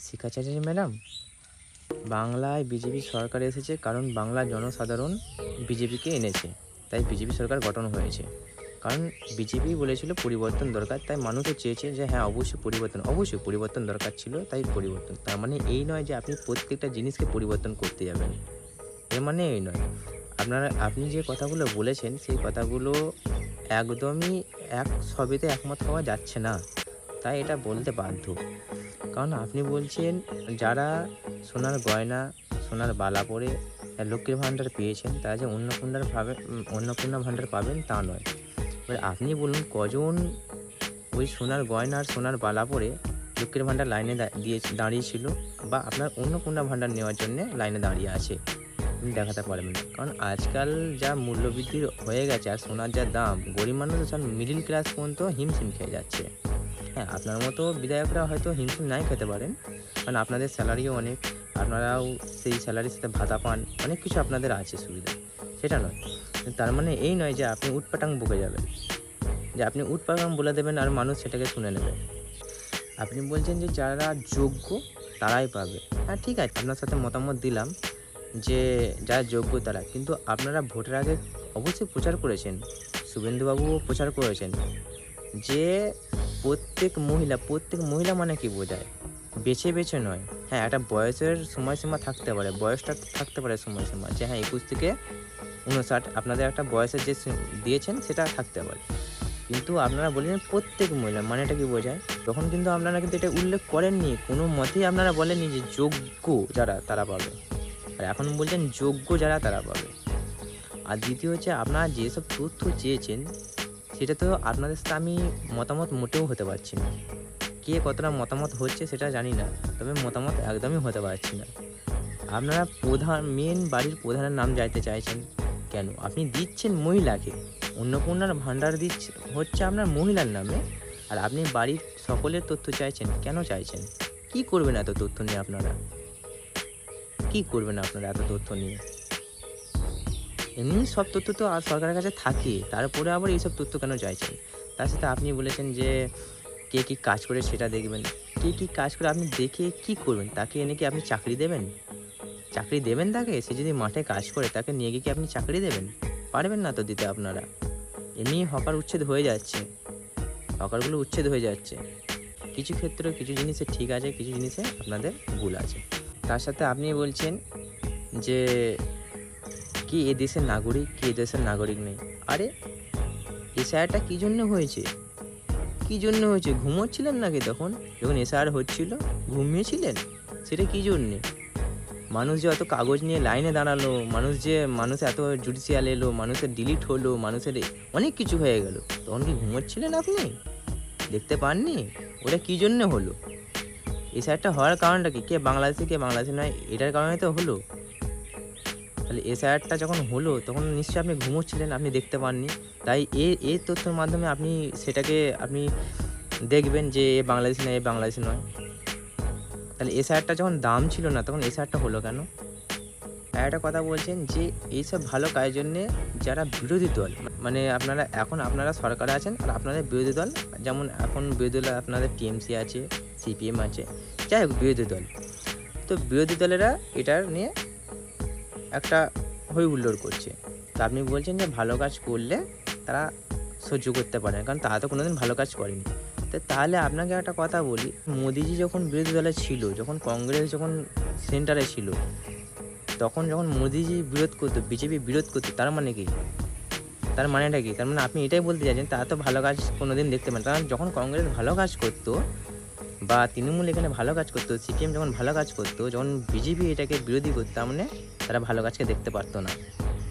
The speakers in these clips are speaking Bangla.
শিখা চ্যাটার্জি ম্যাডাম, বাংলায় বিজেপি সরকার এসেছে কারণ বাংলার জনসাধারণ বিজেপিকে এনেছে, তাই বিজেপি সরকার গঠন হয়েছে। কারণ বিজেপি বলেছিল পরিবর্তন দরকার, তাই মানুষও চেয়েছে যে হ্যাঁ অবশ্যই পরিবর্তন দরকার ছিল, তাই পরিবর্তন। তার মানে এই নয় যে আপনি প্রত্যেকটা জিনিসকে পরিবর্তন করতে যাবেন, এর মানে এই নয়। আপনি যে কথাগুলো বলেছেন সেই কথাগুলো একদমই সবেতে একমত হওয়া যাচ্ছে না, তাই এটা বলতে বাধ্য। কারণ আপনি বলছেন যারা সোনার গয়না, সোনার বালা পরে লক্ষ্মীর ভাণ্ডার পেয়েছেন তারা যে অন্নপূর্ণা ভাণ্ডার পাবেন তা নয়। এবার আপনি বলুন কজন ওই সোনার গয়না আর সোনার বালা পরে লক্ষ্মীর ভাণ্ডার লাইনে দাঁড়িয়েছিল বা আপনার অন্নপূর্ণা ভাণ্ডার নেওয়ার জন্য লাইনে দাঁড়িয়ে আছে, আপনি দেখাতে পারবেন না। কারণ আজকাল যা মূল্যবৃদ্ধি হয়ে গেছে আর সোনার যা দাম, গরিব মানুষ সব মিডিল ক্লাস পর্যন্ত হিমশিম খেয়ে যাচ্ছে। হ্যাঁ, আপনার মতো বিধায়করা হয়তো হিমশিম নাই খেতে পারেন, কারণ আপনাদের স্যালারিও অনেক, আপনারাও সেই স্যালারির সাথে ভাতা পান, অনেক কিছু আপনাদের আছে সুবিধা, সেটা নয়। তার মানে এই নয় যে আপনি উটপাটাং বকে যাবেন, যে আপনি উটপাটাং বলে দেবেন আর মানুষ সেটাকে শুনে নেবে। আপনি বলছেন যে যারা যোগ্য তারাই পাবে। হ্যাঁ ঠিক আছে, আপনার সাথে মতামত দিলাম যে যারা যোগ্য তারা, কিন্তু আপনারা ভোটের আগে অবশ্যই প্রচার করেছেন, শুভেন্দুবাবুও প্রচার করেছেন যে প্রত্যেক মহিলা মানে কি বোঝায়, বেছে বেছে নয়। হ্যাঁ, একটা বয়সের সময়সীমা থাকতে পারে, বয়সটা থাকতে পারে সময়সীমা, যে হ্যাঁ 21 থেকে 59 আপনাদের একটা বয়সের যে দিয়েছেন সেটা থাকতে পারে, কিন্তু আপনারা বললেন প্রত্যেক মহিলা, মানেটা কি বোঝায়? তখন কিন্তু আপনারা কিন্তু এটা উল্লেখ করেননি, কোনো মতেই আপনারা বলেননি যে যোগ্য যারা তারা পাবে, আর এখন বলছেন যোগ্য যারা তারা পাবে। আর দ্বিতীয় হচ্ছে, আপনারা যেসব তথ্য চেয়েছেন সেটা তো আপনাদের সাথে আমি মতামত মোটেও হতে পারছি না। কে কতটা মতামত হচ্ছে সেটা জানি না, তবে মতামত একদমই হতে পারছি না। আপনারা মেন বাড়ির প্রধানের নাম জানতে চাইছেন কেন? আপনি দিচ্ছেন মহিলাকে, অন্নপূর্ণার ভাণ্ডার হচ্ছে আপনার মহিলার নামে, আর আপনি বাড়ির সকলের তথ্য চাইছেন। কেন চাইছেন? কি করবেন এত তথ্য নিয়ে আপনারা? এত তথ্য নিয়ে? এমনি সব তথ্য তো আর সরকারের কাছে থাকে, তারপরে আবার এইসব তথ্য কেন চাইছেন? তার সাথে আপনি বলেছেন যে কে কী কাজ করে সেটা দেখবেন। কে কী কাজ করে আপনি দেখে কি করবেন? তাকে এনে কি আপনি চাকরি দেবেন? তাকে? সে যদি মাঠে কাজ করে তাকে নিয়ে গিয়ে কি আপনি চাকরি দেবেন? পারবেন না তো দিতে আপনারা। এমনি হকারগুলো উচ্ছেদ হয়ে যাচ্ছে। কিছু ক্ষেত্রে কিছু জিনিসে ঠিক আছে, কিছু জিনিসে আপনাদের ভুল আছে। তার সাথে আপনি বলছেন যে কি এ দেশের নাগরিক, কি এ দেশের নাগরিক নেই। আরে এসআইআরটা কী জন্য হয়েছে? ঘুমোচ্ছিলেন নাকি তখন যখন এসআইআর হচ্ছিল? ঘুমিয়েছিলেন? সেটা কী জন্যে? মানুষ যে অত কাগজ নিয়ে লাইনে দাঁড়ালো, মানুষ এত জুডিশিয়াল এলো, মানুষের ডিলিট হলো, মানুষের অনেক কিছু হয়ে গেল, তখন কি ঘুমোচ্ছিলেন আপনি? দেখতে পাননি ওটা কী জন্য হলো? এসআইআরটা হওয়ার কারণটা কি? কে বাংলাদেশে নয়, এটার কারণে তো হলো। তাহলে এসআইআরটা যখন হলো তখন নিশ্চয়ই আপনি ঘুমোচ্ছিলেন, আপনি দেখতে পাননি। তাই এই তথ্যের মাধ্যমে আপনি দেখবেন যে এ বাংলাদেশি নয়। তাহলে এসআইআরটা যখন দাম ছিল না তখন এসআইআরটা হলো কেন? আর একটা কথা বলছেন যে এইসব ভালো কাজের জন্যে যারা বিরোধী দল, মানে আপনারা সরকারে আছেন আর আপনাদের বিরোধী দল, যেমন এখন বিরোধী দল আপনাদের টিএমসি আছে, সিপিএম আছে, যাই হোক বিরোধী দল, তো বিরোধী দলেরা এটার নিয়ে একটা হই হুল্লোড় করছে। তা আপনি বলছেন যে ভালো কাজ করলে তারা সহ্য করতে পারে না, কারণ তারা তো কোনোদিন ভালো কাজ করেনি। তাহলে আপনাকে একটা কথা বলি, মোদিজি যখন বিরোধী দলে ছিল, যখন কংগ্রেস যখন সেন্টারে ছিল, তখন যখন মোদিজি বিরোধ করতো, বিজেপি বিরোধ করতো, তার মানেটা কি? তার মানে আপনি এটাই বলতে চাইছেন তারা তো ভালো কাজ কোনোদিন দেখতে পান। কারণ যখন কংগ্রেস ভালো কাজ করতো বা তৃণমূল এখানে ভালো কাজ করতো, সিপিএম যখন ভালো কাজ করতো, যখন বিজেপি এটাকে বিরোধী করতো, তার মানে তারা ভালো কাজকে দেখতে পারতো না।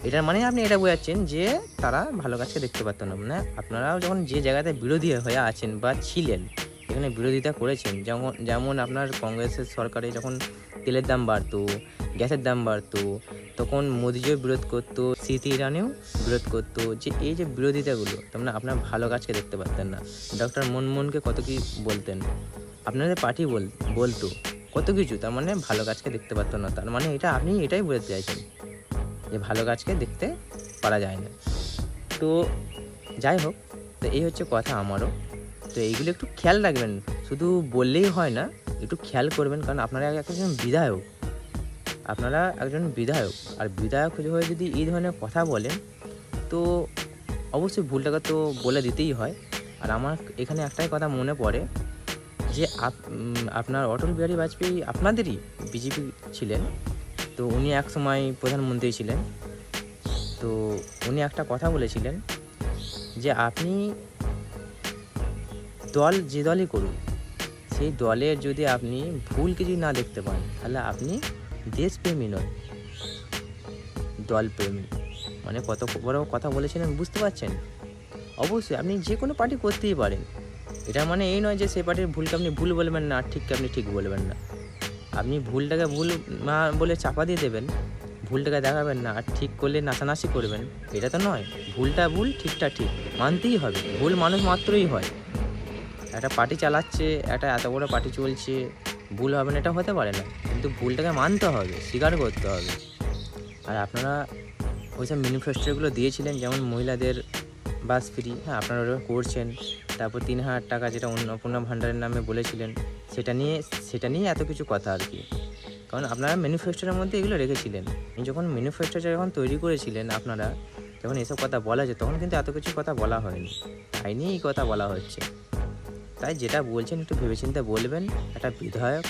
এটার মানে আপনি এটা বোঝাচ্ছেন যে তারা ভালো কাজকে দেখতে পারতো না। মানে আপনারাও যখন যে জায়গাতে বিরোধী হয়ে আছেন বা ছিলেন, এখানে বিরোধিতা করেছেন, যেমন আপনার কংগ্রেসের সরকারে যখন তেলের দাম বাড়তো, গ্যাসের দাম বাড়তো, তখন মোদিজিও বিরোধ করতো, স্মৃতি ইরানিও বিরোধ করতো, যে এই যে বিরোধিতাগুলো, তার মানে আপনার ভালো কাজকে দেখতে পারতেন না। ডক্টর মনমোহনকে কত কি বলতেন, আপনাদের পার্টি বলতো কত কিছু, তার মানে ভালো কাজকে দেখতে পারতো না। তার মানে আপনি এটাই বোঝাতে চাইছেন যে ভালো কাজকে দেখতে পারা যায় না। তো যাই হোক, তো এই হচ্ছে কথা আমারও। তো এইগুলো একটু খেয়াল রাখবেন, শুধু বললেই হয় না, একটু খেয়াল করবেন, কারণ আপনারা একজন বিধায়ক, আপনারা একজন বিধায়ক, আর বিধায়ক হয়ে যদি এই ধরনের কথা বলেন তো অবশ্যই ভুলটাকে তো বলে দিতেই হয়। আর আমার এখানে একটাই কথা মনে পড়ে যে আপনার অটল বিহারী বাজপেয়ী আপনাদেরই বিজেপি ছিলেন, তো উনি এক সময় প্রধানমন্ত্রী ছিলেন। তো উনি একটা কথা বলেছিলেন যে আপনি দল যে দলই করুন, সেই দলের যদি আপনি ভুল কিছু না দেখতে পান তাহলে আপনি দেশপ্রেমী নয়, দলপ্রেমী। মানে কত বড় কথা বলেছিলেন বুঝতে পারছেন? অবশ্যই আপনি যে কোনো পার্টি করতেই পারেন, এটা মানে এই নয় যে সেই পার্টির ভুলকে আপনি ভুল বলবেন না, আর ঠিককে আপনি ঠিক বলবেন না। আপনি ভুলটাকে ভুল না বলে চাপা দিয়ে দেবেন, ভুলটাকে দেখাবেন না, আর ঠিক করলে নাচানাচি করবেন, এটা তো নয়। ভুলটা ভুল, ঠিকটা ঠিক, মানতেই হবে। ভুল মানুষ মাত্রই হয়। একটা পার্টি চালাচ্ছে, একটা এত বড় পার্টি চলছে, ভুল হবে না এটা হতে পারে না, কিন্তু ভুলটাকে মানতে হবে, স্বীকার করতে হবে। আর আপনারা ওইসব ম্যানিফেস্টোগুলো দিয়েছিলেন, যেমন মহিলাদের বাস ফ্রি, হ্যাঁ আপনারা ওটা করছেন। তারপর 3,000 টাকা যেটা অন্নপূর্ণা ভাণ্ডারের নামে বলেছিলেন, সেটা নিয়ে এত কিছু কথা আর কি। কারণ আপনারা ম্যানিফেস্টোর মধ্যে এগুলো রেখেছিলেন। যখন ম্যানিফেস্টোটা যখন তৈরি করেছিলেন আপনারা, যখন এসব কথা বলা যায় তখন কিন্তু এত কিছু কথা বলা হয়নি, তাই নিয়ে এই কথা বলা হচ্ছে। তাই যেটা বলছেন একটু ভেবেচিন্তে বলবেন। একটা বিধায়ক,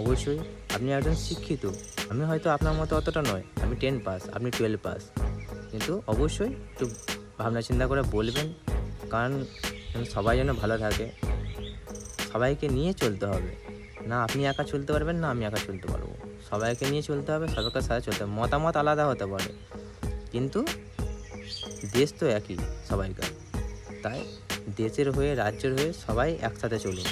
অবশ্যই আপনি একজন শিক্ষিত, আমি হয়তো আপনার মতো অতটা নয়, আমি 10 পাস, আপনি 12 পাস, কিন্তু অবশ্যই একটু ভাবনা চিন্তা করে বলবেন, কারণ সবাই যেন ভালো থাকে। সবাইকে নিয়ে চলতে হবে, না আপনি একা চলতে পারবেন না আমি একা চলতে পারবো, সবাইকে নিয়ে চলতে হবে, সবাইকে সাথে চলতে হবে। মতামত আলাদা হতে পারে কিন্তু দেশ তো একই সবাইকার। তাই দেশের হয়ে, রাজ্যের হয়ে সবাই একসাথে চলুন।